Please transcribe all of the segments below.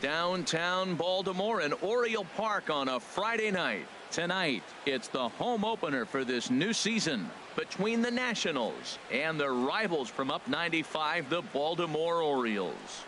Downtown Baltimore and Oriole Park on a Friday night. Tonight, it's the home opener for this new season between the Nationals and their rivals from up 95, the Baltimore Orioles.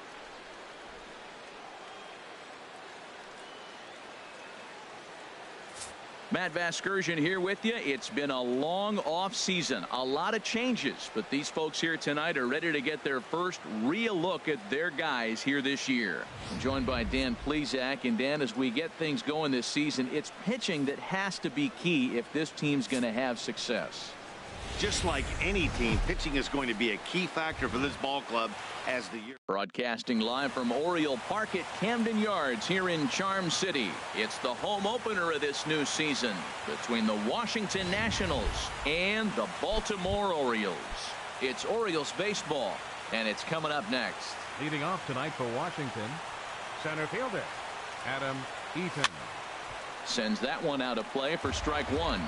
Matt Vasgersian here with you. It's been a long off season, a lot of changes, but these folks here tonight are ready to get their first real look at their guys here this year. I'm joined by Dan Plesac. And Dan, as we get things going this season, it's pitching that has to be key if this team's going to have success. Just like any team, pitching is going to be a key factor for this ball club as the year. Broadcasting live from Oriole Park at Camden Yards here in Charm City. It's the home opener of this new season between the Washington Nationals and the Baltimore Orioles. It's Orioles baseball, and it's coming up next. Leading off tonight for Washington, center fielder Adam Eaton. Sends that one out of play for strike one.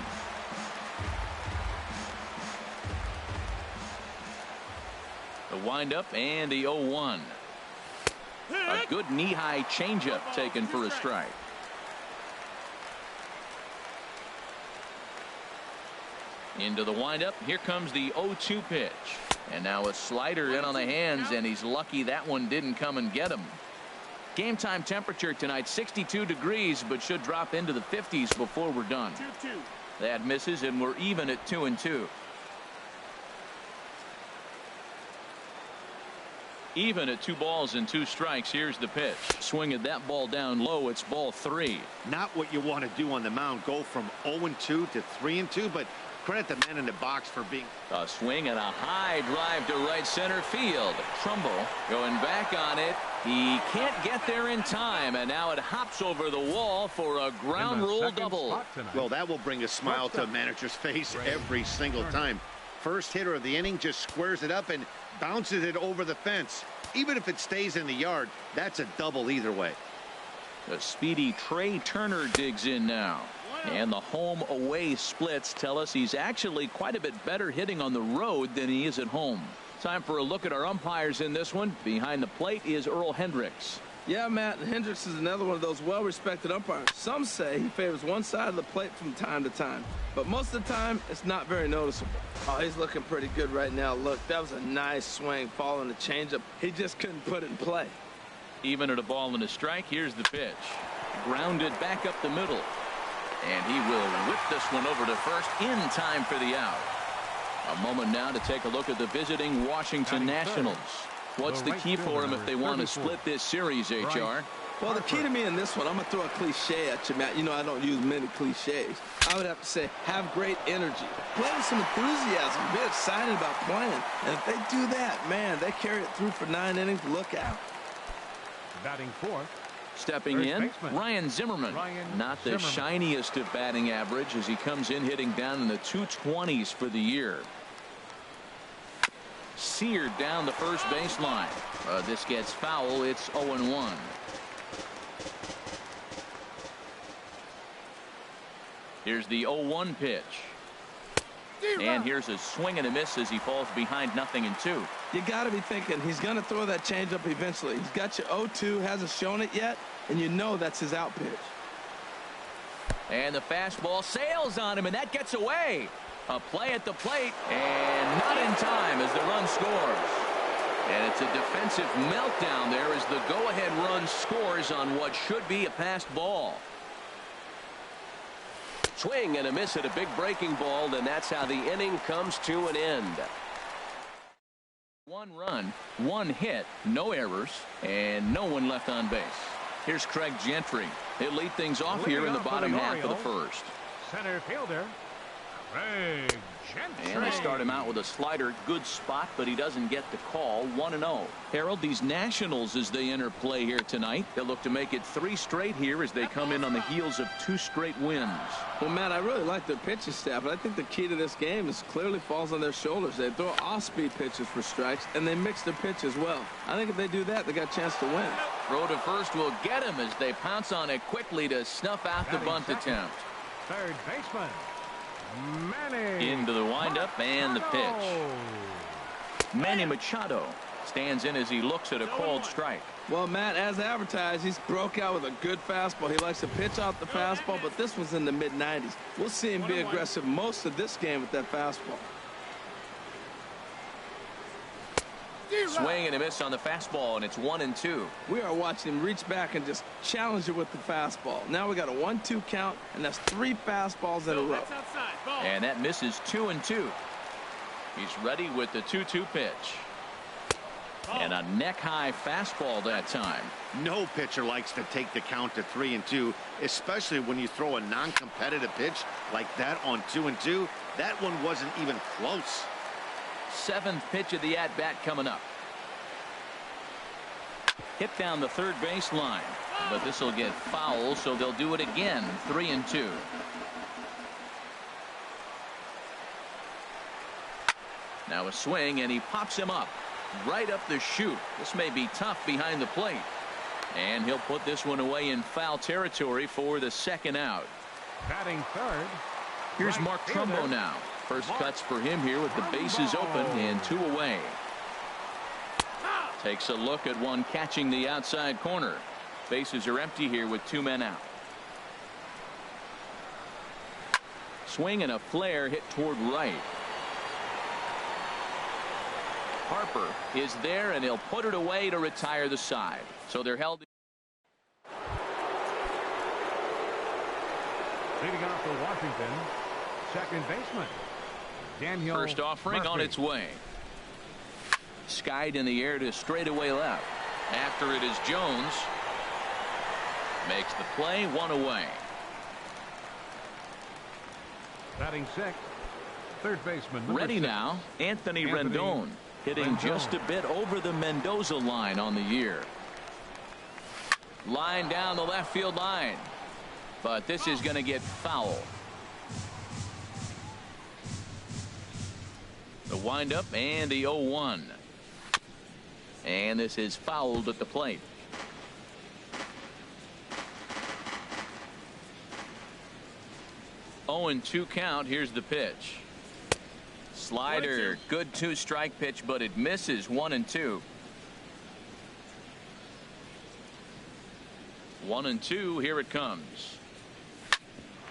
The windup and the 0-1. A good knee-high changeup taken for a strike. Into the windup. Here comes the 0-2 pitch. And now a slider in on the hands, and he's lucky that one didn't come and get him. Game time temperature tonight 62 degrees, but should drop into the 50s before we're done. 2-2. That misses, and we're even at 2-2. Even at 2 balls and 2 strikes. Here's the pitch. Swinging that ball down low. It's ball 3. Not what you want to do on the mound. Go from 0-2 to 3-2, but credit the man in the box for being. A swing and a high drive to right center field. Trumbull going back on it. He can't get there in time, and now it hops over the wall for a ground rule double. Well, that will bring a smile to a manager's face every single time. First hitter of the inning just squares it up and bounces it over the fence. Even if it stays in the yard, that's a double either way. The speedy Trey Turner digs in now. And the home away splits tell us he's actually quite a bit better hitting on the road than he is at home. Time for a look at our umpires in this one. Behind the plate is Earl Hendricks. Yeah, Matt, Hendricks is another one of those well-respected umpires. Some say he favors one side of the plate from time to time, but most of the time, it's not very noticeable. Oh, he's looking pretty good right now. Look, that was a nice swing following the changeup. He just couldn't put it in play. Even at a ball and a strike, here's the pitch. Grounded back up the middle. And he will whip this one over to first in time for the out. A moment now to take a look at the visiting Washington Nationals. What's the key for them if they want to split this series, HR? Well, the key to me in this one, I'm going to throw a cliche at you, Matt. You know I don't use many cliches. I would have to say have great energy. Play with some enthusiasm. Be excited about playing. And if they do that, man, they carry it through for 9 innings. Look out. Batting fourth. Stepping in, Ryan Zimmerman. Not the shiniest of batting average as he comes in hitting down in the 220s for the year. Seared down the first baseline. This gets foul. It's 0-1. Here's the 0-1 pitch. And here's a swing and a miss as he falls behind 0-2. You got to be thinking he's going to throw that changeup eventually. He's got you 0-2, hasn't shown it yet, and you know that's his out pitch. And the fastball sails on him, and that gets away. A play at the plate, and not in time as the run scores. And it's a defensive meltdown there as the go-ahead run scores on what should be a passed ball. Swing and a miss at a big breaking ball, and that's how the inning comes to an end. 1 run, 1 hit, no errors, and no one left on base. Here's Craig Gentry. He'll lead things off here in the bottom half of the first. Center fielder Craig Gentry. And they start him out with a slider. Good spot, but he doesn't get the call. 1-0. Harold, these Nationals, as they enter play here tonight, they'll look to make it 3 straight here as they come in on the heels of 2 straight wins. Well, Matt, I really like their pitching staff, but I think the key to this game is clearly falls on their shoulders. They throw off-speed pitches for strikes, and they mix their pitch as well. I think if they do that, they got a chance to win. Throw to first will get him as they pounce on it quickly to snuff out the bunt attempt. Third baseman Manny into the windup and the pitch. Manny Machado Stands in as he looks at a cold strike. Well, Matt, as advertised, he's broke out with a good fastball. He likes to pitch off the fastball, but this one's in the mid-90s. We'll see him be aggressive most of this game with that fastball. Swing and a miss on the fastball, and it's 1-2. We are watching him reach back and just challenge it with the fastball. Now we got a 1-2 count, and that's 3 fastballs in a row. And that misses 2-2. He's ready with the 2-2 pitch. And a neck-high fastball that time. No pitcher likes to take the count to 3-2, especially when you throw a non-competitive pitch like that on 2-2. That one wasn't even close. 7th pitch of the at-bat coming up. Hit down the third base line, but this will get foul, so they'll do it again. 3-2. Now a swing, and he pops him up right up the chute. This may be tough behind the plate, and he'll put this one away in foul territory for the second out. Batting third. Here's Mark Trumbo now. First cuts for him here with the bases open and 2 away. Takes a look at one catching the outside corner. Bases are empty here with 2 men out. Swing and a flare hit toward right. Harper is there, and he'll put it away to retire the side. So they're held. Leading off for Washington, second baseman Daniel. First offering on its way. Skied in the air to straightaway left. After it is Jones. Makes the play, 1 away. Batting sixth, third baseman. Ready 6. now, Anthony Rendon. Hitting just a bit over the Mendoza line on the year. Line down the left field line. But this is going to get foul. The windup and the 0-1. And this is fouled at the plate. Oh, 0-2 count. Here's the pitch. Slider, good 2-strike pitch, but it misses. 1-2. 1-2. Here it comes.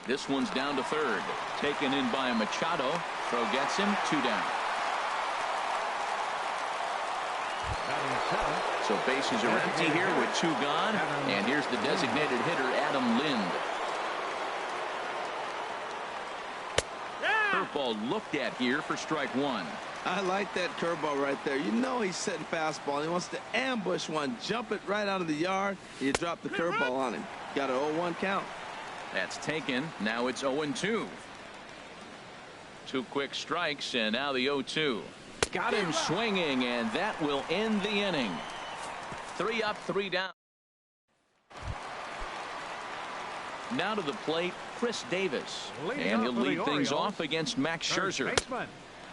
This one's down to third. Taken in by Machado. Throw gets him. 2 down. So bases are empty here with 2 gone. And here's the designated hitter, Adam Lind. Curveball looked at here for strike 1. I like that curveball right there. You know he's setting fastball. He wants to ambush one, jump it right out of the yard. You drop the curveball on him. Got an 0-1 count. That's taken. Now it's 0-2. 2 quick strikes, and now the 0-2. Got him swinging, and that will end the inning. 3 up, 3 down. Now to the plate, Chris Davis. And he'll lead things off against Max Scherzer.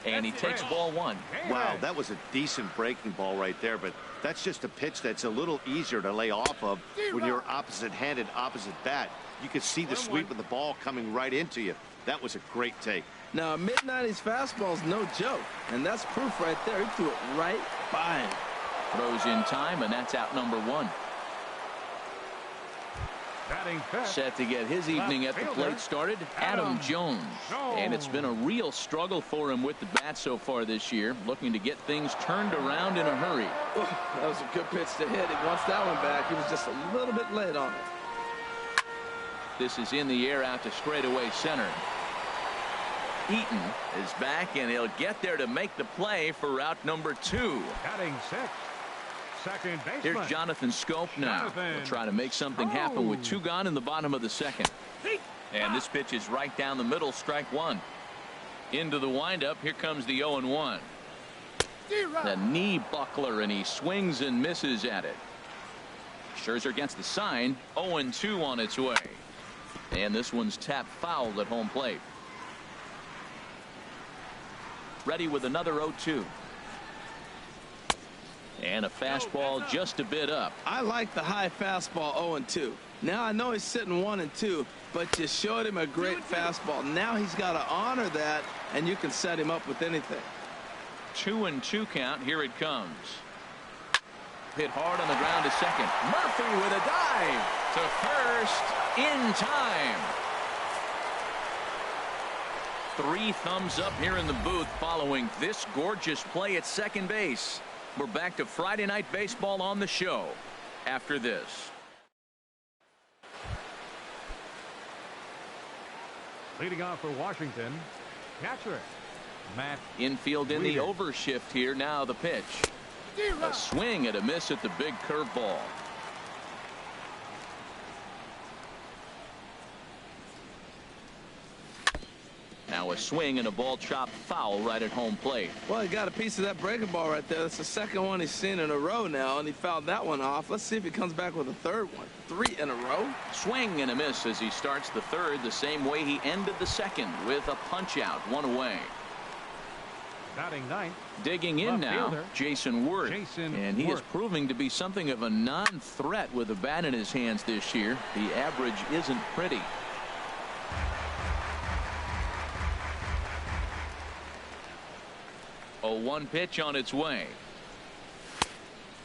And he takes ball 1. Wow, that was a decent breaking ball right there, but that's just a pitch that's a little easier to lay off of when you're opposite-handed, opposite bat. You could see the sweep of the ball coming right into you. That was a great take. Now, a mid-90s fastball's no joke, and that's proof right there. He threw it right by him. Throws in time, and that's out number 1. Set to get his evening at the plate started, Adam Jones. And it's been a real struggle for him with the bat so far this year, looking to get things turned around in a hurry. Oh, that was a good pitch to hit. He wants that one back. He was just a little bit late on it. This is in the air out to straightaway center. Eaton is back, and he'll get there to make the play for route number 2. Batting sixth, second baseman. Here's Jonathan Scope now. He'll try to make something happen with 2 gone in the bottom of the second. And this pitch is right down the middle, strike 1. Into the windup. Here comes the 0-1. The knee buckler, and he swings and misses at it. Scherzer gets the sign. 0-2 on its way. And this one's tapped foul at home plate. Ready with another 0-2. And a fastball just a bit up. I like the high fastball 0-2. Now I know he's sitting 1-2, but you showed him a great fastball. Now he's got to honor that, and you can set him up with anything. 2-2 count. Here it comes. hit hard on the ground to second. Murphy with a dive to first in time. 3 thumbs up here in the booth following this gorgeous play at second base. We're back to Friday Night Baseball on the show after this. Leading off for Washington, catcher Matt. Infield in the overshift here. Now the pitch. A swing and a miss at the big curveball. Now a swing and a ball chopped foul right at home plate. Well, he got a piece of that breaking ball right there. That's the second one he's seen in a row now, and he fouled that one off. Let's see if he comes back with a third one. 3 in a row. Swing and a miss as he starts the third the same way he ended the second with a punch out, 1 away. Batting ninth. Digging in now, fielder, Jason Worth. And he is proving to be something of a non-threat with the bat in his hands this year. The average isn't pretty. A 1 pitch on its way.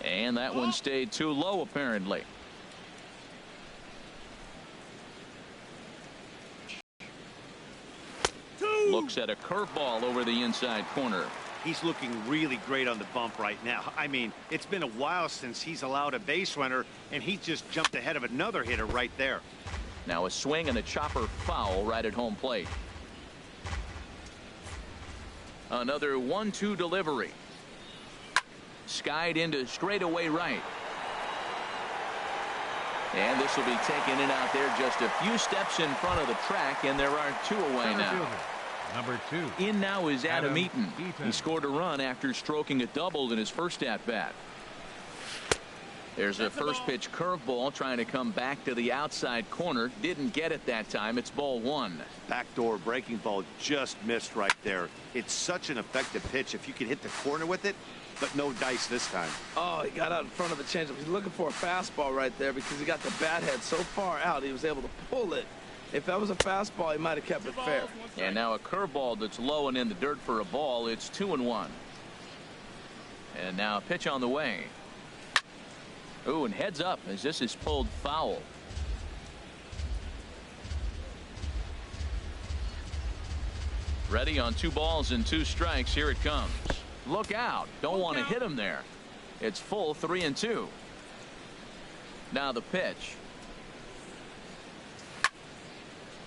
And that one stayed too low apparently. Looks at a curveball over the inside corner. He's looking really great on the bump right now. I mean, it's been a while since he's allowed a base runner, and he just jumped ahead of another hitter right there. Now a swing and a chopper foul right at home plate. Another 1-2 delivery. Skied into straightaway right. And this will be taken in out there just a few steps in front of the track, and there are 2 away now. Number 2. In now is Adam Eaton. He scored a run after stroking a double in his first at-bat. There's a first pitch curveball trying to come back to the outside corner. Didn't get it that time. It's ball 1. Backdoor breaking ball just missed right there. It's such an effective pitch if you can hit the corner with it, but no dice this time. Oh, he got out in front of the changeup. He's looking for a fastball right there because he got the bat head so far out he was able to pull it. If that was a fastball, he might have kept it fair. And now a curveball that's low and in the dirt for a ball. It's 2-1. And now a pitch on the way. Ooh, and heads up as this is pulled foul. Ready on 2 balls and 2 strikes. Here it comes. Look out. Don't want to hit him there. It's full 3-2. Now the pitch.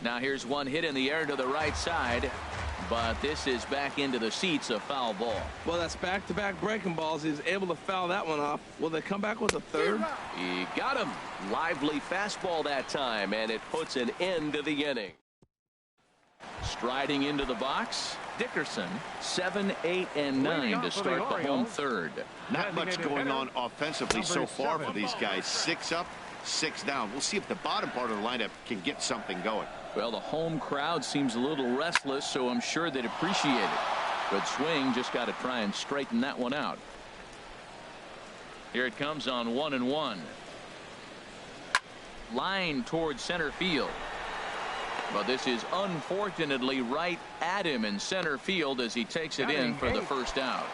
Now here's one hit in the air to the right side, but this is back into the seats, a foul ball. Well, that's back-to-back breaking balls. He's able to foul that one off. Will they come back with a third? He got him. Lively fastball that time, and it puts an end to the inning. Striding into the box, Dickerson, 7, 8, and 9 to start the home third. Not much going on offensively so far for these guys. 6 up, 6 down. We'll see if the bottom part of the lineup can get something going. Well, the home crowd seems a little restless, so I'm sure they'd appreciate it. Good swing, just got to try and straighten that one out. Here it comes on 1-1. Line towards center field. But this is unfortunately right at him in center field as he takes it in for the first out.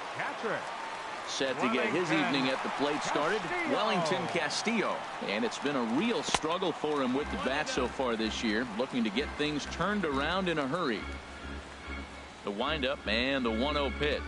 Set to get his evening at the plate started, Wellington Castillo. And it's been a real struggle for him with the bat so far this year, looking to get things turned around in a hurry. The windup and the 1-0 pitch.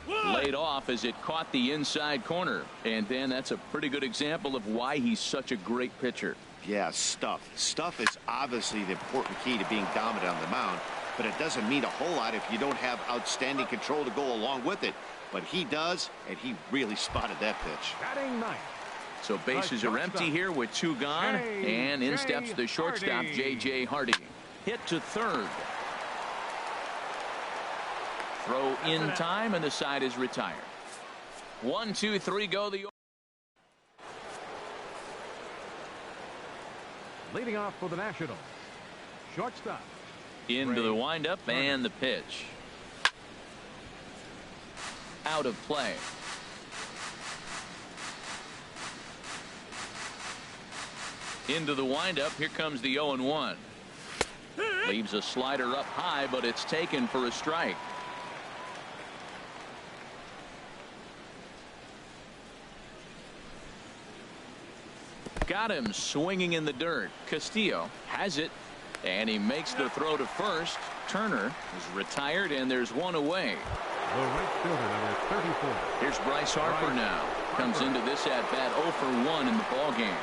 Laid off as it caught the inside corner. And then that's a pretty good example of why he's such a great pitcher. Yeah, stuff. Stuff is obviously the important key to being dominant on the mound, but it doesn't mean a whole lot if you don't have outstanding control to go along with it. But he does, and he really spotted that pitch. Batting ninth. So bases are empty here with 2 gone, and in steps the shortstop, J.J. Hardy. Hit to third. Throw in time, and the side is retired. 1, 2, 3 go. The Leading off for the Nationals, shortstop. into the windup and the pitch. Out of play. Into the windup. Here comes the 0-1. Leaves a slider up high, but it's taken for a strike. Got him swinging in the dirt. Castillo has it, and he makes the throw to first. Turner is retired, and there's one away. The right fielder, number 34. Here's Bryce Harper now. Comes into this at-bat 0 for 1 in the ballgame.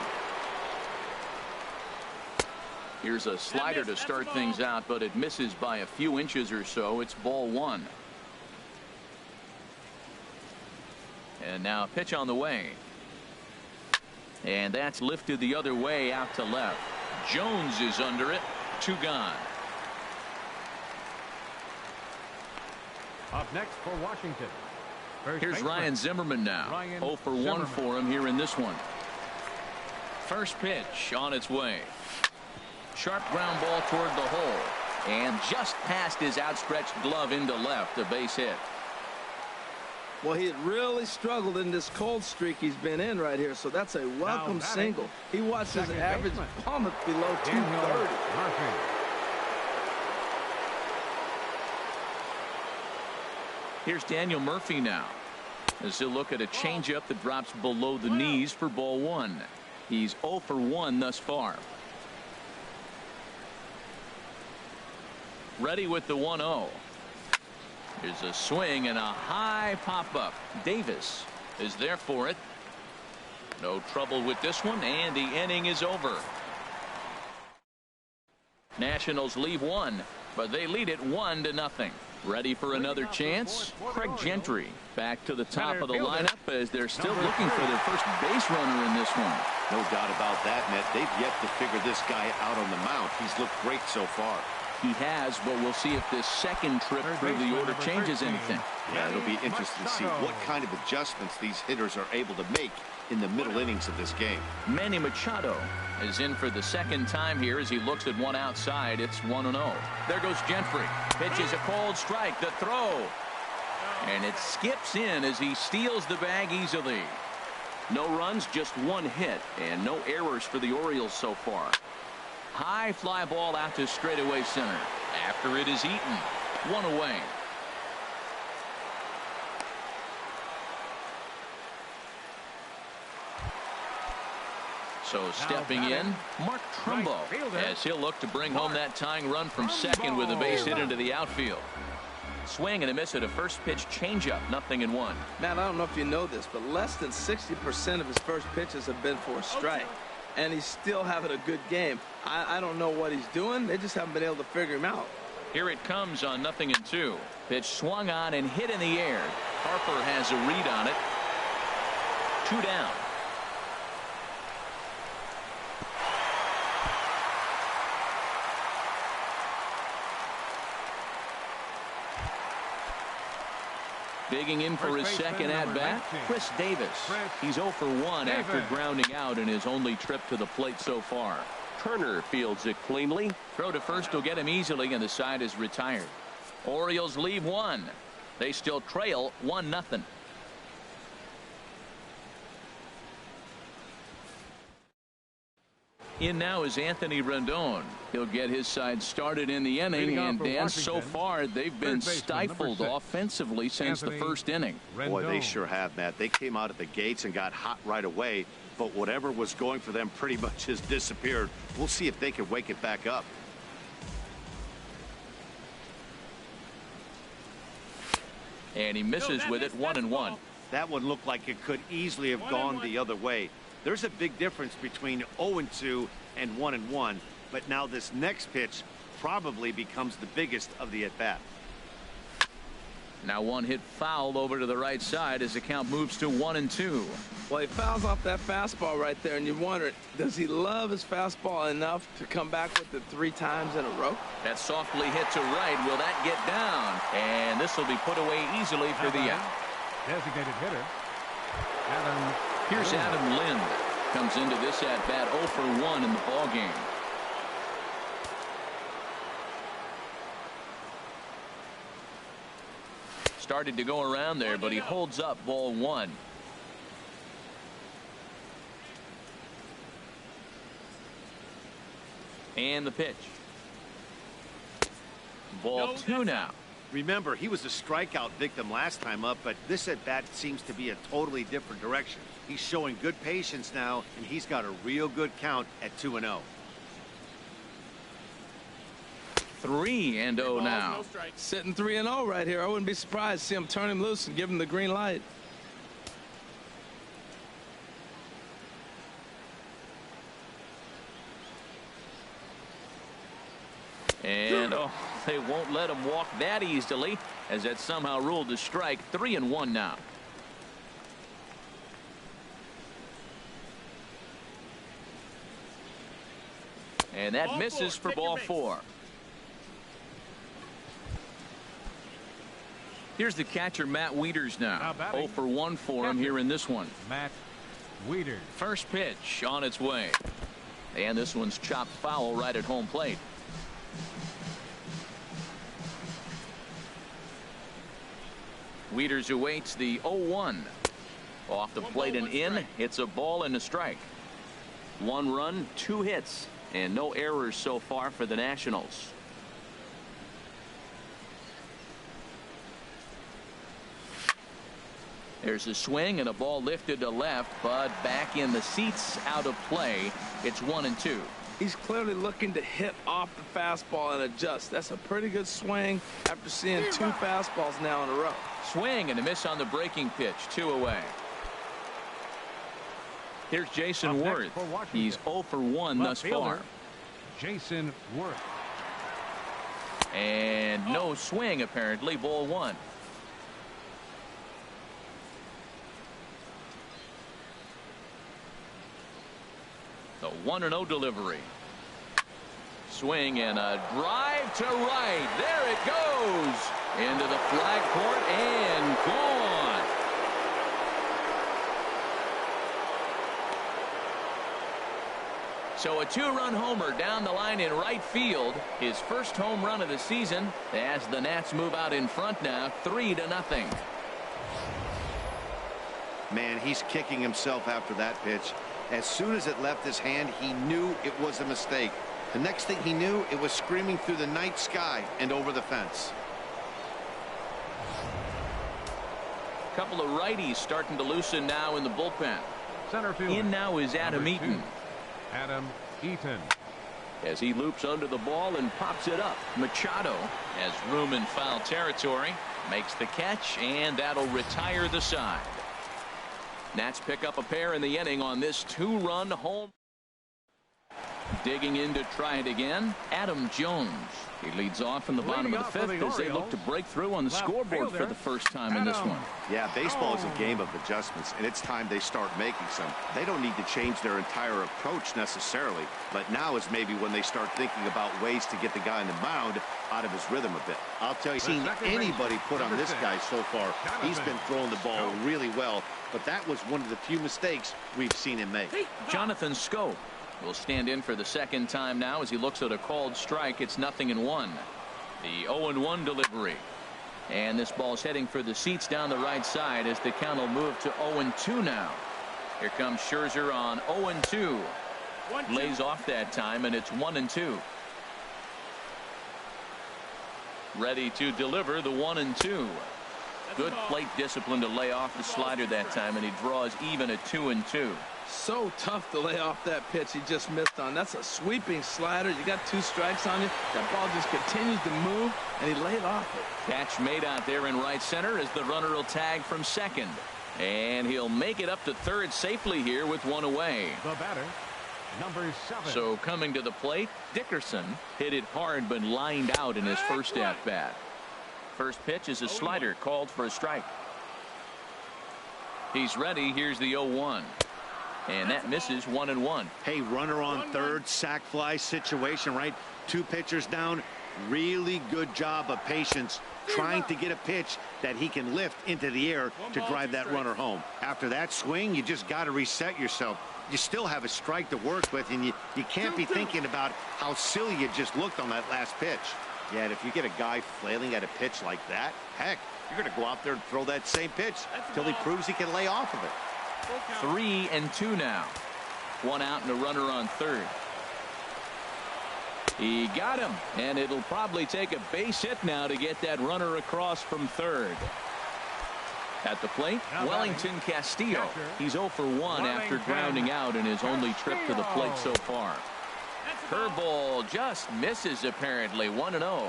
Here's a slider to start things out, but it misses by a few inches or so. It's ball 1. And now a pitch on the way. And that's lifted the other way out to left. Jones is under it. 2 gone. Up next for Washington. Here's Ryan Zimmerman now. 0 for 1 for him here in this one. First pitch on its way. Sharp ground ball toward the hole. And just past his outstretched glove into left. A base hit. Well, he had really struggled in this cold streak he's been in right here, so that's a welcome single. He watched his average plummet below 230. Here's Daniel Murphy now, as he'll look at a changeup that drops below the knees for ball 1. He's 0 for 1 thus far. Ready with the 1-0. Here's a swing and a high pop-up. Davis is there for it. No trouble with this one, and the inning is over. Nationals leave 1, but they lead it 1-0. Ready for another chance? Craig Gentry back to the top of the lineup as they're still looking for their first base runner in this one. No doubt about that, Matt. They've yet to figure this guy out on the mound. He's looked great so far. He has, but we'll see if this second trip through the order changes anything. Yeah, it'll be interesting to see what kind of adjustments these hitters are able to make in the middle innings of this game. Manny Machado is in for the second time here as he looks at one outside. It's 1-0. There goes Gentry. Pitches a cold strike. The throw. And it skips in as he steals the bag easily. No runs, just 1 hit, and no errors for the Orioles so far. High fly ball out to straightaway center. After it is eaten. 1 away. So stepping in, Mark Trumbo, as he'll look to bring home that tying run from second with a base hit into the outfield. Swing and a miss at a first pitch changeup. 0-1. Matt, I don't know if you know this, but less than 60% of his first pitches have been for a strike. And he's still having a good game. I don't know what he's doing. They just haven't been able to figure him out. Here it comes on 0-2. Pitch swung on and hit in the air. Harper has a read on it. 2 down. Digging in for his second at-bat, Chris Davis. He's 0 for 1 after grounding out in his only trip to the plate so far. Turner fields it cleanly. Throw to first will get him easily, and the side is retired. Orioles leave 1. They still trail 1-0. In now is Anthony Rendon. He'll get his side started in the inning, and Dan, so far they've been stifled offensively since the first inning. Boy, they sure have, Matt. They came out of the gates and got hot right away, but whatever was going for them pretty much has disappeared. We'll see if they can wake it back up. And he misses with it. 1-1. That one looked like it could easily have gone the other way. There's a big difference between 0-2 and 1-1, but now this next pitch probably becomes the biggest of the at-bat. Now one hit foul over to the right side as the count moves to 1-2. Well, he fouls off that fastball right there, and you wonder, does he love his fastball enough to come back with it 3 times in a row? That softly hit to right. Will that get down? And this will be put away easily for the out. Designated hitter, Adam. Here's Adam Lind. Comes into this at-bat 0 for 1 in the ballgame. Started to go around there, but he holds up ball 1. And the pitch. Ball 2 now. Remember, he was a strikeout victim last time up, but this at-bat seems to be a totally different direction. He's showing good patience now, and he's got a real good count at 2-0. 3-0 now. Sitting 3-0 right here. I wouldn't be surprised to see him turn him loose and give him the green light. And they won't let him walk that easily, as that somehow ruled a strike. 3-1 now. And that misses for ball 4. Here's the catcher, Matt Wieters now. 0 for 1 for him here in this one. Matt Wieters. First pitch on its way. And this one's chopped foul right at home plate. Wieters awaits the 0-1. Off the plate and in. It's a ball and a strike. 1 run, 2 hits, and no errors so far for the Nationals. There's a swing and a ball lifted to left, but back in the seats, out of play. It's 1-2. He's clearly looking to hit off the fastball and adjust. That's a pretty good swing after seeing 2 fastballs now in a row. Swing and a miss on the breaking pitch. 2 away. Here's Jason Worth. He's 0 for 1 thus far. Jason Worth. And no swing apparently. Ball 1. The 1-0 delivery. Swing and a drive to right. There it goes. Into the flag court and gone. So a 2-run homer down the line in right field. His first home run of the season as the Nats move out in front now 3-0. Man, he's kicking himself after that pitch. As soon as it left his hand, he knew it was a mistake. The next thing he knew, it was screaming through the night sky and over the fence. A couple of righties starting to loosen now in the bullpen. Center fielder. In now is Adam Eaton. Adam Eaton. As he loops under the ball and pops it up. Machado has room in foul territory. Makes the catch, and that'll retire the side. Nats pick up a pair in the inning on this 2-run home. Digging in to try it again, Adam Jones. He leads off in the bottom of the 5th as they look to break through on the scoreboard for the first time in this one. Yeah, baseball is a game of adjustments, and it's time they start making some. They don't need to change their entire approach necessarily, but now is maybe when they start thinking about ways to get the guy in the mound out of his rhythm a bit. I'll tell you, seen anybody put on this guy so far, he's been throwing the ball really well, but that was one of the few mistakes we've seen him make. Jonathan Schoop will stand in for the second time now as he looks at a called strike. It's 0-1. The 0-1 delivery. And this ball's heading for the seats down the right side as the count will move to 0-2 now. Here comes Scherzer on 0-2. Lays off that time, and it's 1-2. Ready to deliver the 1-2. Good plate discipline to lay off the slider that time, and he draws even at 2-2. So tough to lay off that pitch he just missed on. That's a sweeping slider. You got 2 strikes on you. That ball just continues to move, and he laid off it. Catch made out there in right center as the runner will tag from second. And he'll make it up to third safely here with 1 away. The batter, number 7. So coming to the plate, Dickerson hit it hard but lined out in his first at-bat. First pitch is a slider called for a strike. He's ready. Here's the 0-1. And that misses 1-1. Hey, runner on third, sac fly situation, right? 2 pitchers down. Really good job of patience trying to get a pitch that he can lift into the air to drive that runner home. After that swing, you just got to reset yourself. You still have a strike to work with, and you can't be thinking about how silly you just looked on that last pitch. Yeah, and if you get a guy flailing at a pitch like that, heck, you're going to go out there and throw that same pitch until he proves he can lay off of it. 3-2 now. 1 out and a runner on third. He got him, and it'll probably take a base hit now to get that runner across from third. At the plate, Wellington Castillo. He's 0 for 1 after grounding out in his only trip to the plate so far. Curveball just misses apparently. 1-0.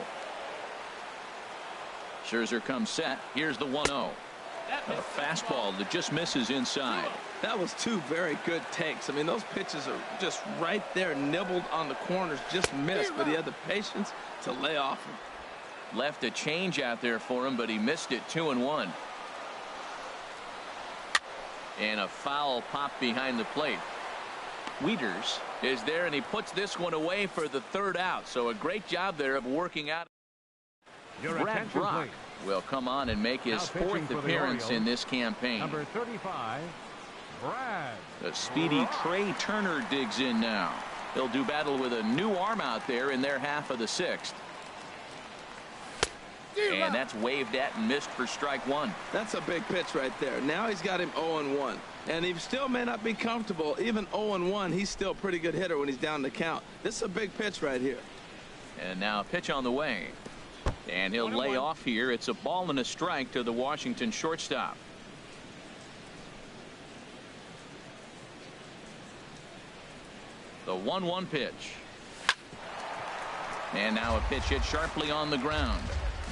Scherzer comes set. Here's the 1-0. A fastball that just misses inside. That was two very good takes. I mean, those pitches are just right there, nibbled on the corners, just missed, but he had the patience to lay off him. Left a change out there for him, but he missed it. 2-1. And a foul pop behind the plate. Wieters is there, and he puts this one away for the third out. So a great job there of working out. Brad Brock will come on and make his fourth appearance in this campaign. Number 35, Brad. The speedy Trey Turner digs in now. He'll do battle with a new arm out there in their half of the sixth. And that's waved at and missed for strike one. That's a big pitch right there. Now he's got him 0-1. And he still may not be comfortable. Even 0-1, he's still a pretty good hitter when he's down the count. This is a big pitch right here. And now a pitch on the way. And he'll lay off here. It's a ball and a strike to the Washington shortstop. The 1-1 pitch. And now a pitch hit sharply on the ground.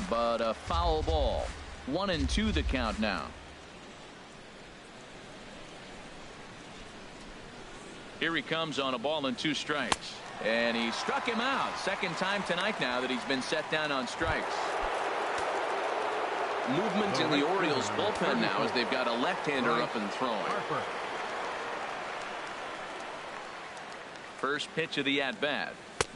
But a foul ball. 1-2 the count now. Here he comes on a ball and 2 strikes. And he struck him out. Second time tonight now that he's been set down on strikes. Movement in the Orioles bullpen now as they've got a left-hander up and throwing. First pitch of the at-bat.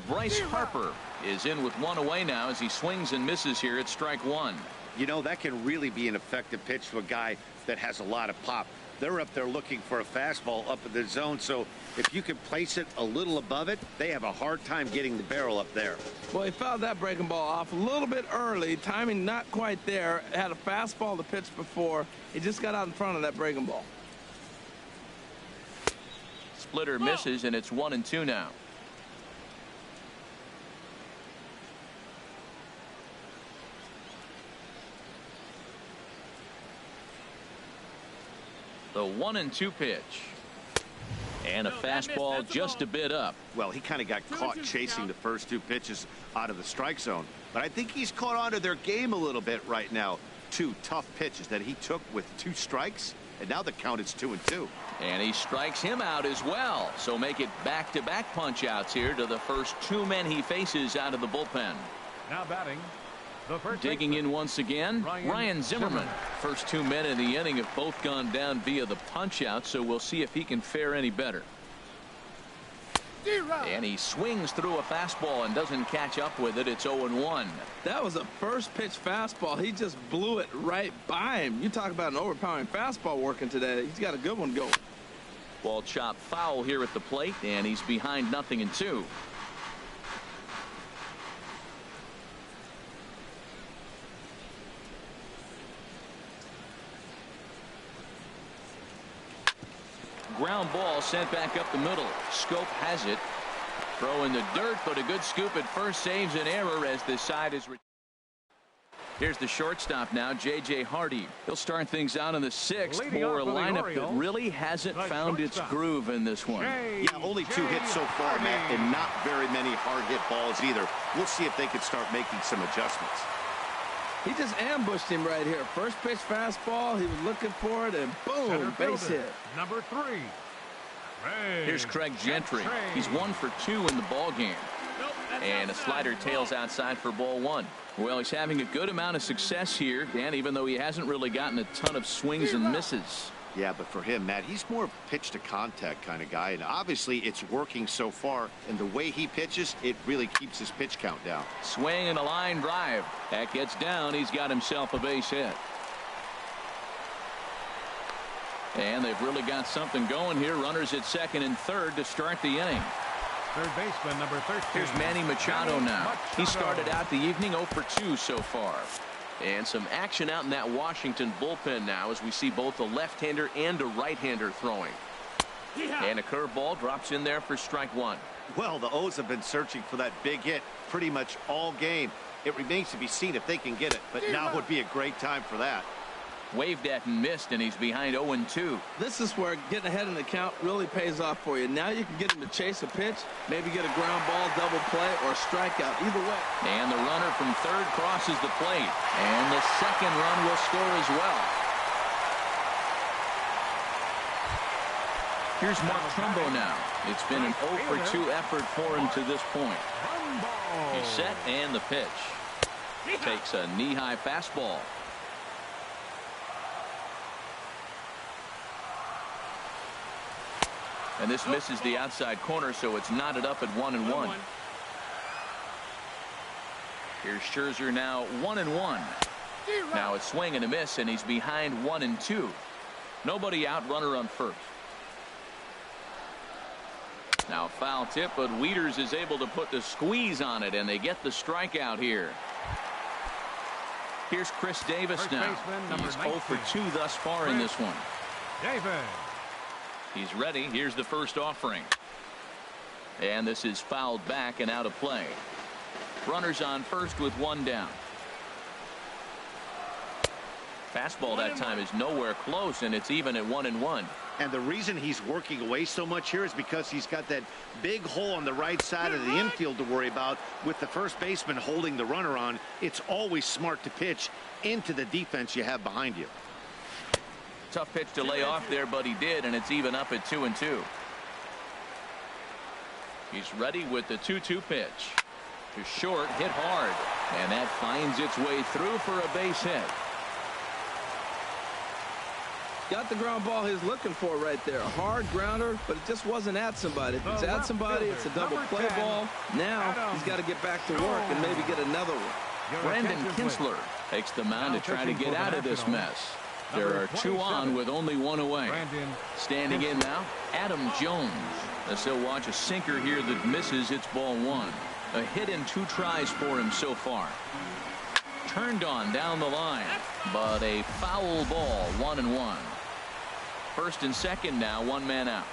Bryce Harper is in with 1 away now as he swings and misses here at strike 1. You know, that can really be an effective pitch to a guy that has a lot of pop. They're up there looking for a fastball up in the zone, so if you can place it a little above it, they have a hard time getting the barrel up there. Well, he fouled that breaking ball off a little bit early. Timing not quite there. Had a fastball to pitch before. He just got out in front of that breaking ball. Splitter misses, and it's 1-2 now. The 1-2 pitch. And a fastball just a bit up. Well, he kind of got caught chasing the first 2 pitches out of the strike zone. But I think he's caught on to their game a little bit right now. 2 tough pitches that he took with 2 strikes. And now the count is 2-2. And he strikes him out as well. So make it back-to-back punch-outs here to the first 2 men he faces out of the bullpen. Now batting. Digging in once again, Ryan Zimmerman. First 2 men in the inning have both gone down via the punch-out, so we'll see if he can fare any better. And he swings through a fastball and doesn't catch up with it. It's 0-1. That was a first pitch fastball. He just blew it right by him. You talk about an overpowering fastball working today. He's got a good one going. Ball chopped foul here at the plate, and he's behind 0-2. Ground ball sent back up the middle. Scope has it. Throw in the dirt, but a good scoop at first saves an error as this side is. Here's the shortstop now, J.J. Hardy. He'll start things out in the 6th for a lineup that really hasn't found its groove in this one. Yeah, only 2 hits so far, Matt, and not very many hard hit balls either. We'll see if they can start making some adjustments. He just ambushed him right here. First pitch fastball. He was looking for it, and boom, base hit. Number 3. Here's Craig Gentry. He's 1 for 2 in the ball game. And a slider tails outside for ball 1. Well, he's having a good amount of success here, Dan, even though he hasn't really gotten a ton of swings and misses. Yeah, but for him, Matt, he's more of a pitch to contact kind of guy, and obviously it's working so far, and the way he pitches, it really keeps his pitch count down. Swing and a line drive. That gets down. He's got himself a base hit. And they've really got something going here. Runners at 2nd and 3rd to start the inning. Third baseman, number 13. Here's Manny Machado now. He started out the evening 0 for 2 so far. And some action out in that Washington bullpen now as we see both a left-hander and a right-hander throwing. And a curveball drops in there for strike 1. Well, the O's have been searching for that big hit pretty much all game. It remains to be seen if they can get it, but now would be a great time for that. Waved at and missed, and he's behind 0-2. This is where getting ahead in the count really pays off for you. Now you can get him to chase a pitch, maybe get a ground ball, double play, or a strikeout. Either way. And the runner from third crosses the plate. And the second run will score as well. Here's Mark Trumbo now. It's been an 0-for-2 effort for him to this point. He's set, and the pitch. Takes a knee-high fastball. And this misses the outside corner, so it's knotted up at 1-1. Here's Scherzer now 1-1. Now a swing and a miss, and he's behind 1-2. Nobody out, runner on first. Now foul tip, but Wieters is able to put the squeeze on it, and they get the strikeout here. Here's Chris Davis now. He's 0-for-2 thus far in this one. Davis. He's ready. Here's the first offering. And this is fouled back and out of play. Runners on first with one down. Fastball that time is nowhere close, and it's even at 1-1. And the reason he's working away so much here is because he's got that big hole on the right side of the infield to worry about. With the first baseman holding the runner on, it's always smart to pitch into the defense you have behind you. Tough pitch to lay off there, but he did, and it's even up at 2-2. He's ready with the 2-2 pitch. To short, hit hard, and that finds its way through for a base hit. Got the ground ball he's looking for right there. A hard grounder, but it just wasn't at somebody. If it's at somebody, it's a double play ball. Now he's got to get back to work and maybe get another one. Brandon Kinsler takes the mound to try to get out of this mess. There are two on with only one away. Standing in now, Adam Jones. As he'll watch a sinker here that misses. It's ball one. A hit in 2 tries for him so far. Turned on down the line, but a foul ball. 1-1. First and second now, one man out.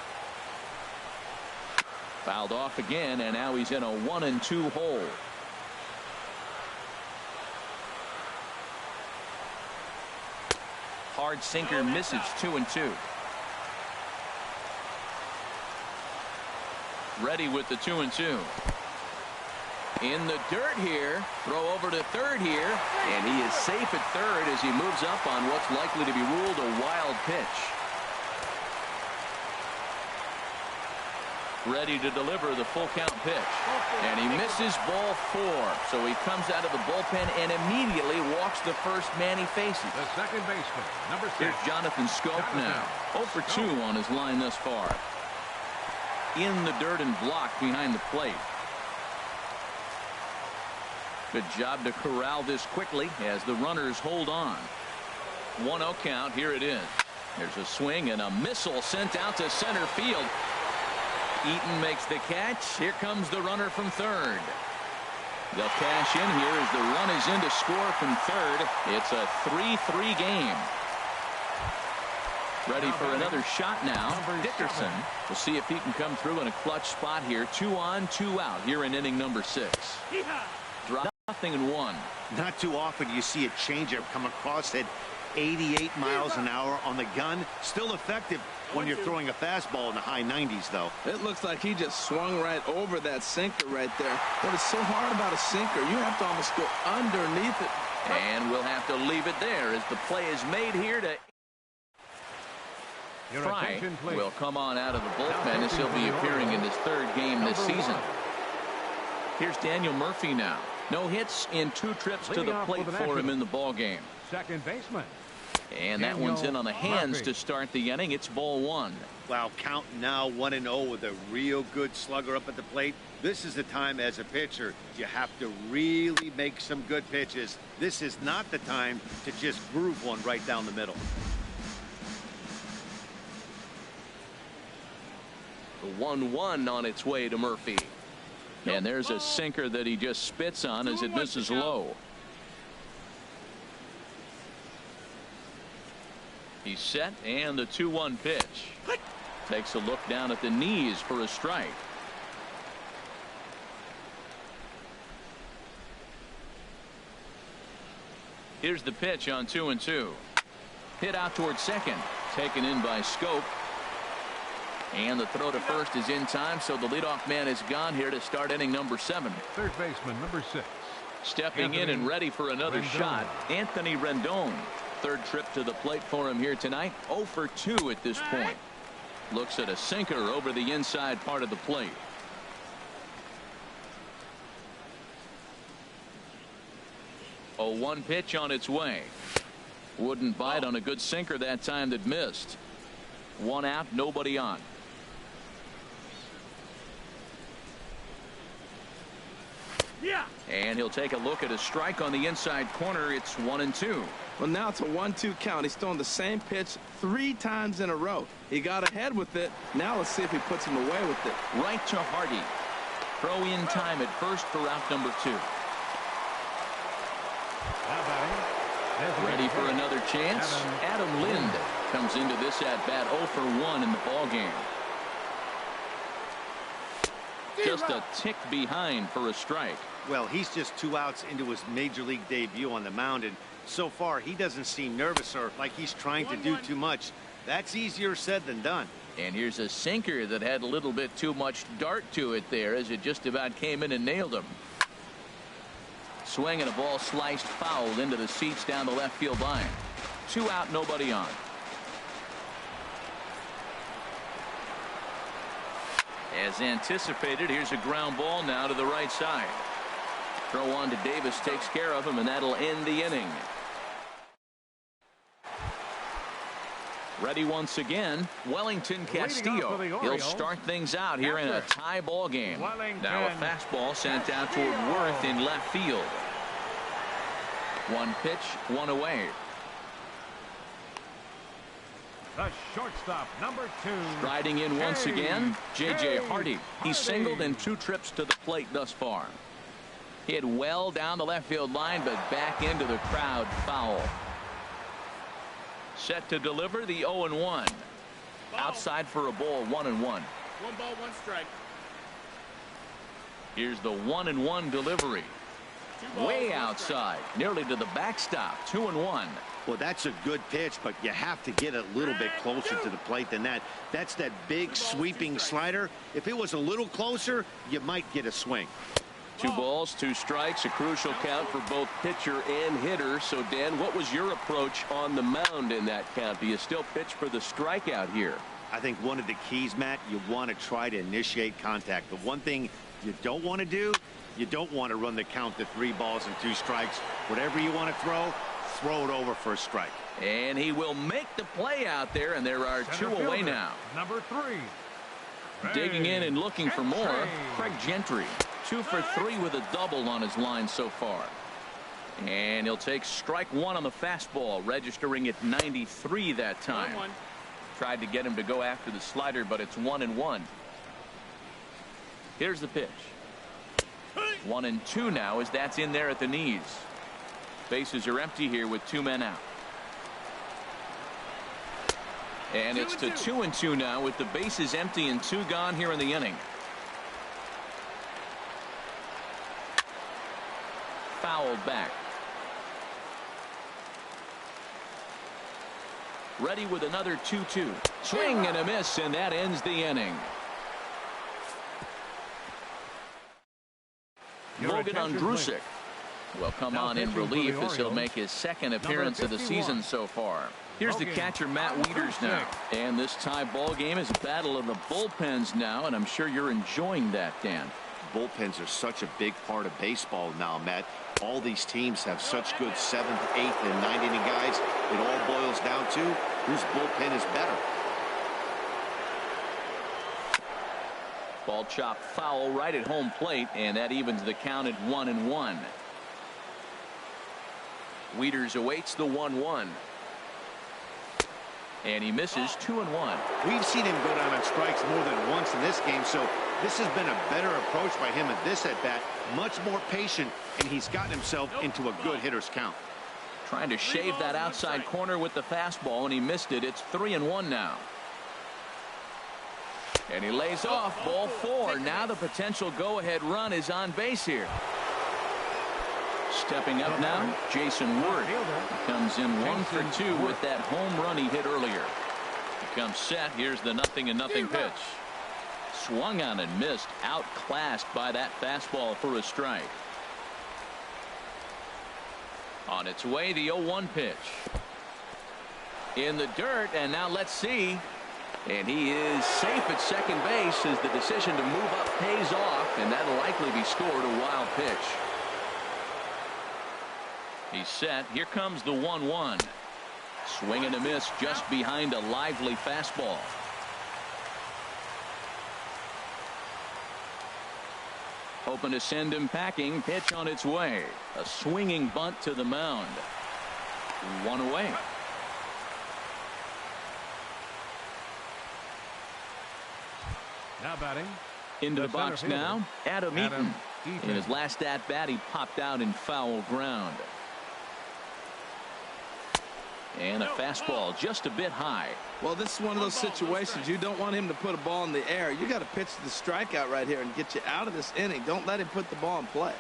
Fouled off again, and now he's in a 1-2 hole. Hard sinker misses. 2-2. Ready with the 2-2. In the dirt here. Throw over to third here. And he is safe at third as he moves up on what's likely to be ruled a wild pitch. Ready to deliver the full count pitch. And he misses ball 4. So he comes out of the bullpen and immediately walks the first man he faces. The second baseman, number 6. Here's Jonathan Scope now. 0-for-2 on his line thus far. In the dirt and blocked behind the plate. Good job to corral this quickly as the runners hold on. 1-0 count. Here it is. There's a swing and a missile sent out to center field. Eaton makes the catch. Here comes the runner from third. They'll cash in here as the run is in to score from third. It's a 3-3 game. Ready for another shot now. Dickerson. We'll see if he can come through in a clutch spot here. 2 on, 2 out here in inning number 6. Drop 0-1. Not too often you see a changeup come across at 88 miles an hour on the gun. Still effective when you're throwing a fastball in the high 90s, though. It looks like he just swung right over that sinker right there. What is so hard about a sinker, you have to almost go underneath it. And we'll have to leave it there as the play is made here to Fry will come on out of the bullpen as he'll be appearing in his 3rd game this season. Here's Daniel Murphy now. No hits in 2 trips to the plate for him in the ball game. Second baseman. And that one's in on the hands to start the inning. It's ball 1. Wow, count now 1-0 with a real good slugger up at the plate. This is the time as a pitcher you have to really make some good pitches. This is not the time to just groove one right down the middle. The 1-1 on its way to Murphy. And there's a sinker that he just spits on as it misses low. He's set, and the 2-1 pitch. Takes a look down at the knees for a strike. Here's the pitch on 2-2. Hit out towards second. Taken in by Scope. And the throw to first is in time, so the leadoff man is gone here to start inning number 7. Third baseman, number 6. Stepping in and ready for another shot, Anthony Rendon. Third trip to the plate for him here tonight. 0 for 2 at this point. Looks at a sinker over the inside part of the plate. A 1 pitch on its way. Wouldn't bite on a good sinker that time that missed. 1 out, nobody on. Yeah. And he'll take a look at a strike on the inside corner. It's 1-2. Well, now it's a 1-2 count. He's thrown the same pitch 3 times in a row. He got ahead with it. Now let's see if he puts him away with it. Right to Hardy. Throw in time at first for out number 2. Ready for another chance. Adam Lind comes into this at bat 0 for 1 in the ball game. Just a tick behind for a strike. Well, he's just 2 outs into his major league debut on the mound, and so far he doesn't seem nervous or like he's trying to do too much. That's easier said than done. And here's a sinker that had a little bit too much dart to it there as it just about came in and nailed him. Swing and a ball sliced foul into the seats down the left field line. 2 out, nobody on. As anticipated, here's a ground ball now to the right side. Throw on to Davis takes care of him, and that'll end the inning. Ready once again, Wellington Castillo. He'll start things out here in a tie ball game. Now a fastball sent out toward Worth in left field. 1 pitch, 1 away. The shortstop, number 2. Striding in once again, J.J. Hardy. He's singled in 2 trips to the plate thus far. Hit well down the left field line, but back into the crowd, foul. Set to deliver the 0-1. Outside for a ball, 1-1. 1 ball, 1 strike. Here's the 1-1 delivery. Way outside, nearly to the backstop, 2-1. Well, that's a good pitch, but you have to get a little bit closer to the plate than that. That's that big sweeping slider. If it was a little closer, you might get a swing. 2 balls, 2 strikes, a crucial count for both pitcher and hitter. So, Dan, what was your approach on the mound in that count? Do you still pitch for the strikeout here? I think one of the keys, Matt, you want to try to initiate contact. The one thing you don't want to do, you don't want to run the count to 3 balls and 2 strikes. Whatever you want to throw it over for a strike. And he will make the play out there, and there are 2 away now. Number 3. Digging in and looking for more, Craig Gentry. 2 for 3 with a double on his line so far. And he'll take strike 1 on the fastball, registering at 93 that time. 1-1. Tried to get him to go after the slider, but it's 1-1. Here's the pitch. 1-2 now as that's in there at the knees. Bases are empty here with 2 men out. And it's to 2-2 now with the bases empty and 2 gone here in the inning. Fouled back. Ready with another 2-2. Swing and a miss, and that ends the inning. Logan Ondrusek will come on in relief as he'll make his 2nd appearance of the season so far. Here's the catcher, Matt Wieters, now. And this tie ball game is a battle of the bullpens now, and I'm sure you're enjoying that, Dan. Bullpens are such a big part of baseball now, Matt. All these teams have such good 7th, 8th, and 9th inning guys. It all boils down to whose bullpen is better. Ball chopped foul right at home plate, and that evens the count at 1-1. Wieters awaits the 1-1. And he misses 2-1. We've seen him go down on strikes more than once in this game, so this has been a better approach by him at this at-bat. Much more patient, and he's gotten himself into a good hitter's count. Trying to shave that outside corner with the fastball, and he missed it. It's 3-1 now. And he lays off ball 4. Now the potential go-ahead run is on base here. Stepping up now, Jason Ward comes in 1 for 2 with that home run he hit earlier. He comes set. Here's the 0-0 pitch. Swung on and missed. Outclassed by that fastball for a strike. On its way, the 0-1 pitch. In the dirt, and now let's see. And he is safe at second base as the decision to move up pays off, and that'll likely be scored. A wild pitch. He's set. Here comes the 1-1. Swing and a miss just behind a lively fastball. Hoping to send him packing. Pitch on its way. A swinging bunt to the mound. 1 away. Now batting. Into the box now, Adam Eaton. In his last at-bat, he popped out in foul ground. And a fastball just a bit high. Well, this is one of those situations you don't want him to put a ball in the air. You got to pitch the strikeout right here and get you out of this inning. Don't let him put the ball in play.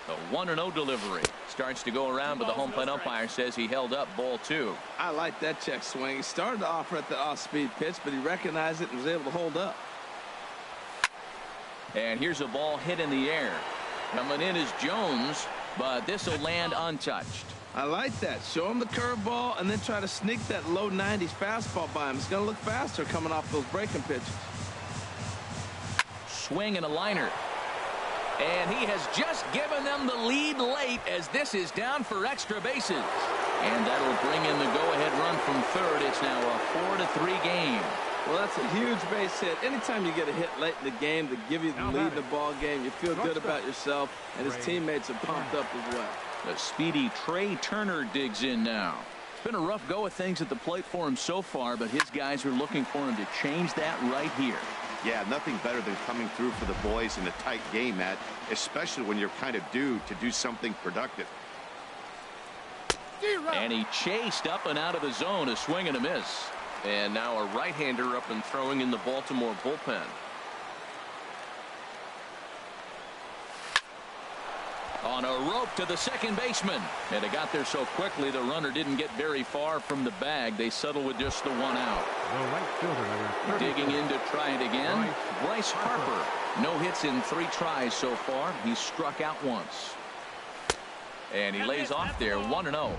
The 1-0 delivery starts to go around, but the home plate umpire says he held up ball 2. I like that check swing. He started to offer at the off-speed pitch, but he recognized it and was able to hold up. And here's a ball hit in the air. Coming in is Jones, but this will land untouched. I like that. Show him the curveball and then try to sneak that low 90s fastball by him. It's going to look faster coming off those breaking pitches. Swing and a liner. And he has just given them the lead late as this is down for extra bases. And that'll bring in the go-ahead run from third. It's now a 4-3 game. Well, that's a huge base hit. Anytime you get a hit late in the game to give you the lead in the ball game, you feel good about yourself, and his teammates are pumped up as well. The speedy Trey Turner digs in now. It's been a rough go of things at the plate for him so far, but his guys are looking for him to change that right here. Yeah, nothing better than coming through for the boys in a tight game, Matt, especially when you're kind of due to do something productive. And he chased up and out of the zone, a swing and a miss. And now a right-hander up and throwing in the Baltimore bullpen. On a rope to the second baseman. And it got there so quickly the runner didn't get very far from the bag. They settle with just the 1 out. The right fielder, Digging in to try it again. Bryce Harper. No hits in 3 tries so far. He's struck out once. And he lays off there 1-0.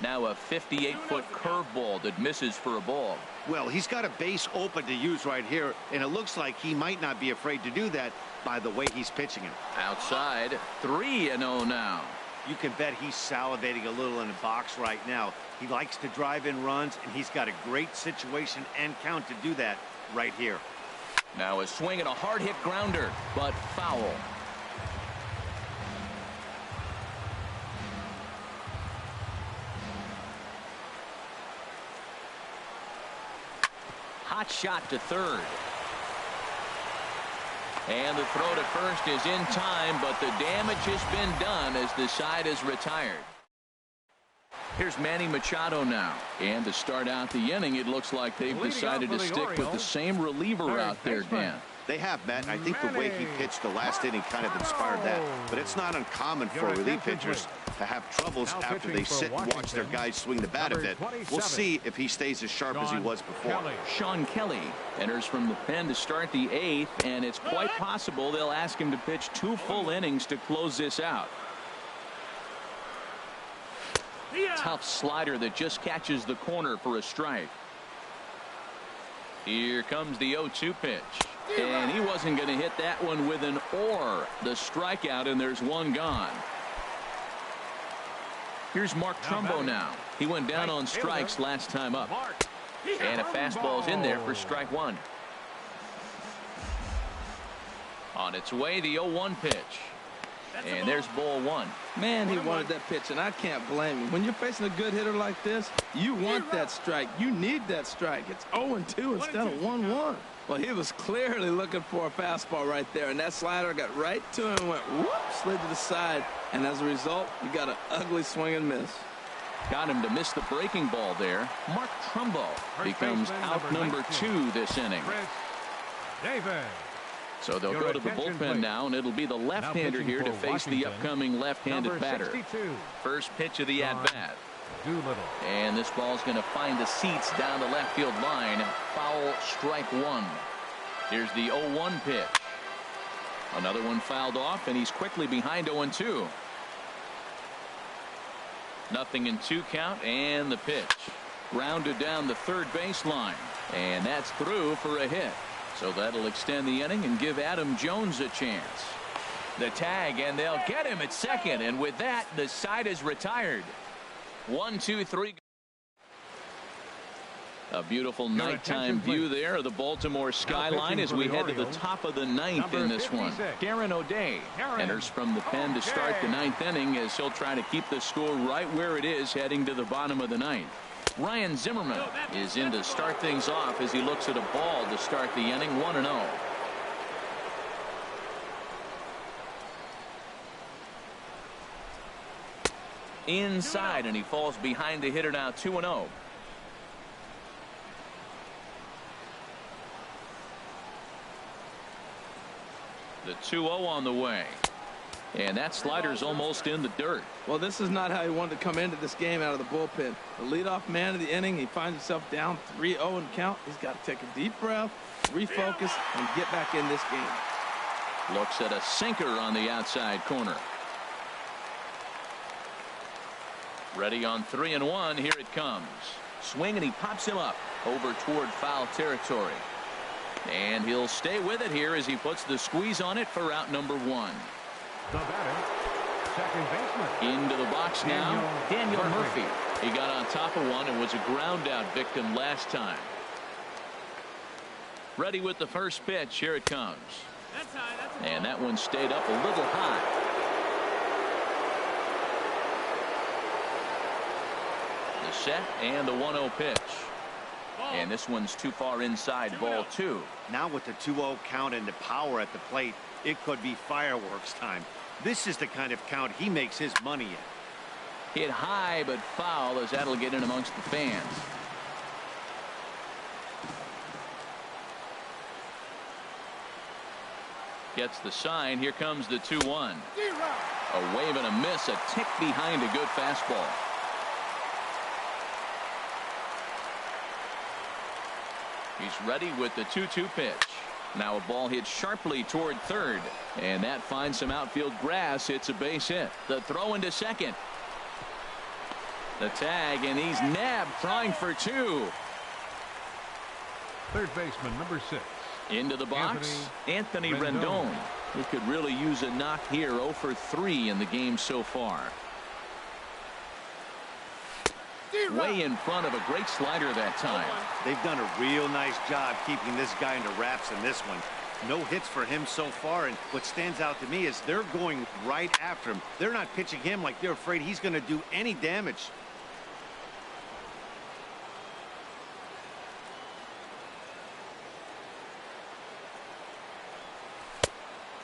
Now a 58-foot curveball that misses for a ball. Well, he's got a base open to use right here, and it looks like he might not be afraid to do that by the way he's pitching him. Outside, 3-0 now. You can bet he's salivating a little in the box right now. He likes to drive in runs, and he's got a great situation and count to do that right here. Now a swing and a hard hit grounder, but foul. Hot shot to third. And the throw to first is in time, but the damage has been done as the side is retired. Here's Manny Machado now. And to start out the inning, it looks like they've decided to stick with the same reliever out there, Dan. They have, Matt. I think the way he pitched the last inning kind of inspired that. But it's not uncommon for relief pitchers to have troubles after they sit and watch their guys swing the bat a bit. We'll see if he stays as sharp as he was before. Sean Kelly enters from the pen to start the 8th, and it's quite possible they'll ask him to pitch 2 full innings to close this out. Tough slider that just catches the corner for a strike. Here comes the 0-2 pitch. And he wasn't going to hit that one with an or. The strikeout, and there's 1 gone. Here's Mark Trumbo now. He went down on strikes last time up. And a fastball's in there for strike 1. On its way, the 0-1 pitch. And there's ball 1. Man, he wanted that pitch, and I can't blame him. When you're facing a good hitter like this, you want that strike. You need that strike. It's 0-2 instead of 1-1. Well, he was clearly looking for a fastball right there, and that slider got right to him and went whoop, slid to the side. And as a result, you got an ugly swing and miss. Got him to miss the breaking ball there. Mark Trumbo becomes out number 2 this inning. So they'll go to the bullpen now, and it'll be the left-hander here to face the upcoming left-handed batter. First pitch of the at-bat. And this ball's going to find the seats down the left field line. Foul, strike 1. Here's the 0-1 pitch. Another one fouled off, and he's quickly behind 0-2. 0-2 count, and the pitch. Grounded down the third baseline, and that's through for a hit. So that'll extend the inning and give Adam Jones a chance. The tag, and they'll get him at second, and with that, the side is retired. 1, 2, 3. A beautiful nighttime view there of the Baltimore skyline as we head to the top of the 9th in this one. Darren O'Day enters from the pen to start the 9th inning as he'll try to keep the score right where it is heading to the bottom of the 9th. Ryan Zimmerman is in to start things off as he looks at a ball to start the inning. 1-0. Inside, and he falls behind the hitter now. 2-0. The 2-0 on the way. And that slider's almost in the dirt. Well, this is not how he wanted to come into this game out of the bullpen. The leadoff man of the inning, he finds himself down 3-0 in count. He's got to take a deep breath, refocus, and get back in this game. Looks at a sinker on the outside corner. Ready on 3-1. Here it comes. Swing, and he pops him up over toward foul territory. And he'll stay with it here as he puts the squeeze on it for out number 1. The batter, second baseman. Into the box now, Daniel Murphy. He got on top of one and was a ground out victim last time. Ready with the first pitch. Here it comes. That's high, that's and that one stayed up a little high. The set and the 1-0 pitch. And this one's too far inside, ball 2. Now with the 2-0 count and the power at the plate, it could be fireworks time. This is the kind of count he makes his money in. Hit high but foul as that'll get in amongst the fans. Gets the sign. Here comes the 2-1. A wave and a miss, a tick behind a good fastball. He's ready with the 2-2 pitch. Now a ball hit sharply toward third, and that finds some outfield grass. It's a base hit. The throw into second. The tag, and he's nabbed, trying for 2. Third baseman, number 6. Into the box, Anthony Rendon. He could really use a knock here. 0 for 3 in the game so far. Way in front of a great slider that time. They've done a real nice job keeping this guy under wraps in this one. No hits for him so far, and what stands out to me is they're going right after him. They're not pitching him like they're afraid he's going to do any damage.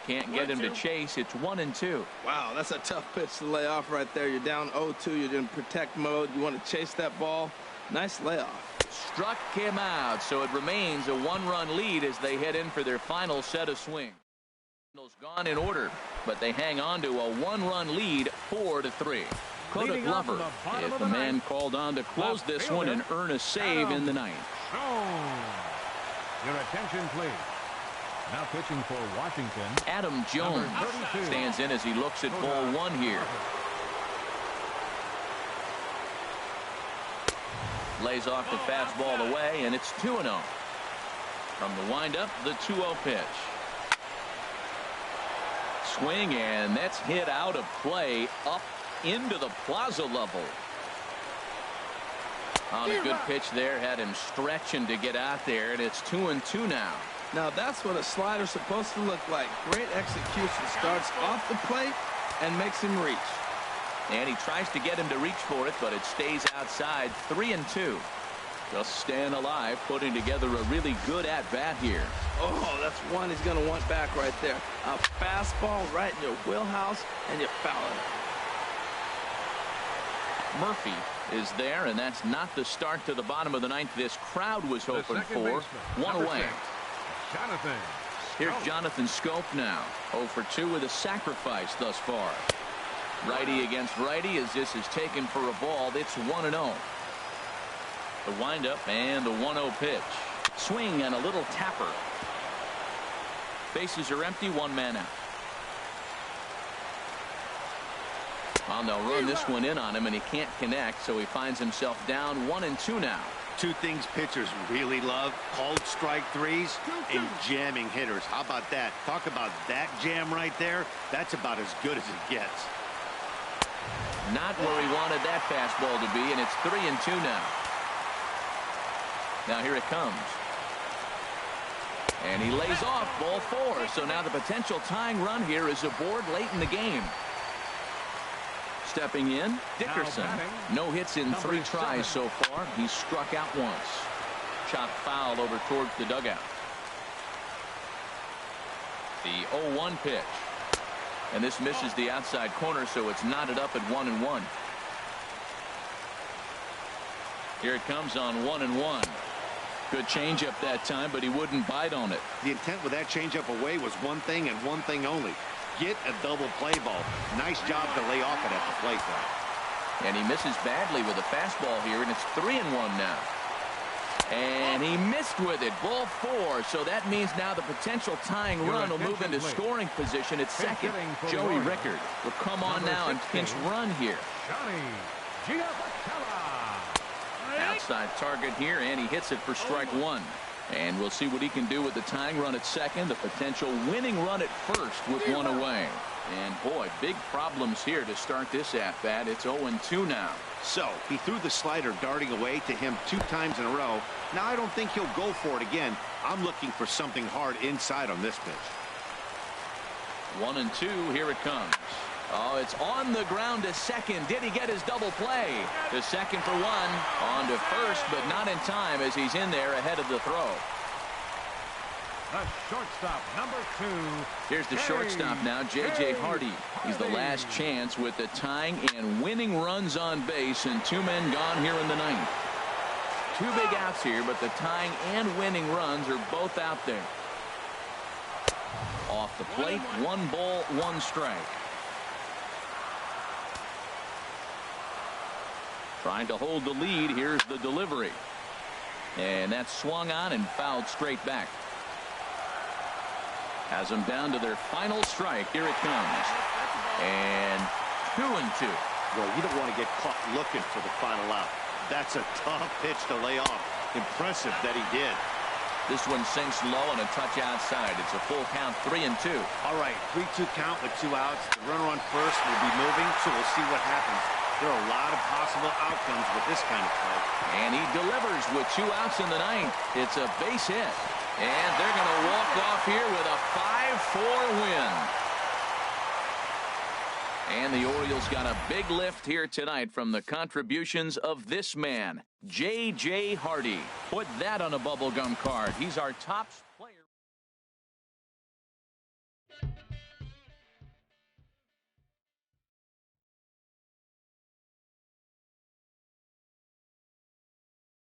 Can't get him to chase. It's 1-2. Wow, that's a tough pitch to lay off right there. You're down 0-2. You're in protect mode. You want to chase that ball. Nice layoff. Struck him out, so it remains a 1-run lead as they head in for their final set of swings. Gone in order, but they hang on to a 1-run lead, 4-3. Coda Glover is the man called on to close this one and earn a save in the 9th. Your attention, please. Now pitching for Washington, Adam Jones stands in as he looks at ball 1 here. Lays off the fastball away, and it's 2-0. From the windup, the 2-0 pitch. Swing, and that's hit out of play up into the plaza level. On a good pitch there, had him stretching to get out there, and it's 2-2 now. Now that's what a slider's supposed to look like. Great execution. Starts off the plate and makes him reach. And he tries to get him to reach for it, but it stays outside. 3-2. Just staying alive, putting together a really good at-bat here. Oh, that's one he's going to want back right there. A fastball right in your wheelhouse, and you foul it. Murphy is there, and that's not the start to the bottom of the ninth this crowd was hoping for. One away. Jonathan. Here's Jonathan Scope now. 0 for 2 with a sacrifice thus far. Righty against righty as this is taken for a ball. It's 1-0. The windup and the 1-0 pitch. Swing and a little tapper. Bases are empty, one man out. Well, they'll run this one in on him, and he can't connect, so he finds himself down 1-2 now. Two things pitchers really love: called strike threes and jamming hitters. How about that? Talk about that jam right there. That's about as good as it gets. Not where he wanted that fastball to be, and it's 3-2 now. Now here it comes. And he lays off ball 4. So now the potential tying run here is aboard late in the game. Stepping in, Dickerson. No hits in 3 tries so far. He's struck out once. Chopped foul over towards the dugout. The 0-1 pitch. And this misses the outside corner, so it's knotted up at 1-1. Here it comes on 1-1. Good changeup that time, but he wouldn't bite on it. The intent with that changeup away was one thing and one thing only: get a double play ball. Nice job to lay off it at the plate there. And he misses badly with a fastball here, and it's 3-1 now. And he missed with it. Ball 4. So that means now the potential tying run will move into scoring position at second. Joey Rickard will come on now and pinch run here. Outside target here, and he hits it for strike 1. And we'll see what he can do with the tying run at second. The potential winning run at first with 1 away. And boy, big problems here to start this at-bat. It's 0-2 now. So he threw the slider darting away to him 2 times in a row. Now I don't think he'll go for it again. I'm looking for something hard inside on this pitch. 1-2. Here it comes. Oh, it's on the ground to second. Did he get his double play? To second for 1. On to first, but not in time as he's in there ahead of the throw. The shortstop, number 2. Here's the shortstop now, J.J. Hardy. He's the last chance with the tying and winning runs on base, and 2 men gone here in the ninth. 2 big outs here, but the tying and winning runs are both out there. Off the plate, 1 ball, 1 strike. Trying to hold the lead. Here's the delivery. And that's swung on and fouled straight back. Has them down to their final strike. Here it comes. And 2-2. Well, you don't want to get caught looking for the final out. That's a tough pitch to lay off. Impressive that he did. This one sinks low and a touch outside. It's a full count, 3-2. All right, 3-2 count with 2 outs. The runner on first will be moving, so we'll see what happens. There are a lot of possible outcomes with this kind of play. And he delivers with 2 outs in the ninth. It's a base hit. And they're going to walk off here with a 5-4 win. And the Orioles got a big lift here tonight from the contributions of this man, J.J. Hardy. Put that on a bubblegum card. He's our top